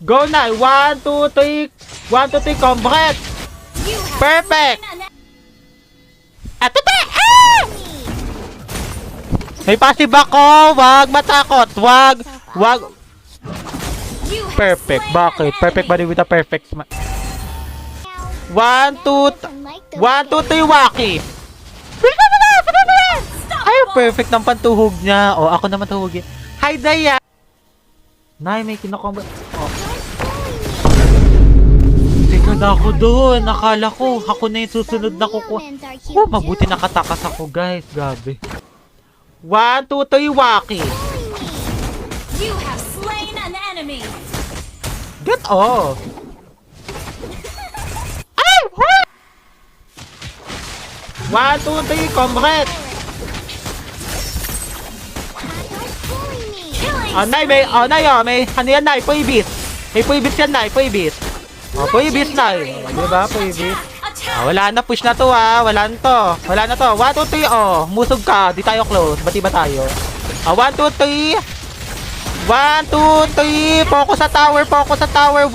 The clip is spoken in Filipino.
Go na! 1, 2, 3! 1, 2, 3, complete! Perfect! At ito! Ah! May passive ako! Wag matakot! Wag! Perfect! Bakit? Perfect ba with a perfect? 1, 2, 3, Waki! Ay, perfect ng pantuhog niya. O, ako naman tuhogin. Hi, Daya! Nay, may kinakombo. Oh. Teka na ako doon. Nakala ko, ako na yung susunod na kukuha. Oh, mabuti nakatakas ako, guys. Gabi. 1, 2, 3, Waki! You have slain an enemy. Get off! Ay! What? 1, 2, 3, complete! Nay, may, ano yan, Nay, puibis. May puibis yan, Nay, puibis. Puibis, Nay. Diba, puibis? Wala na, push na to, wala na to. 1, 2, 3, musog ka, di tayo close, bati ba tayo? 1, 2, 3. 1, 2, 3, focus sa tower, 1.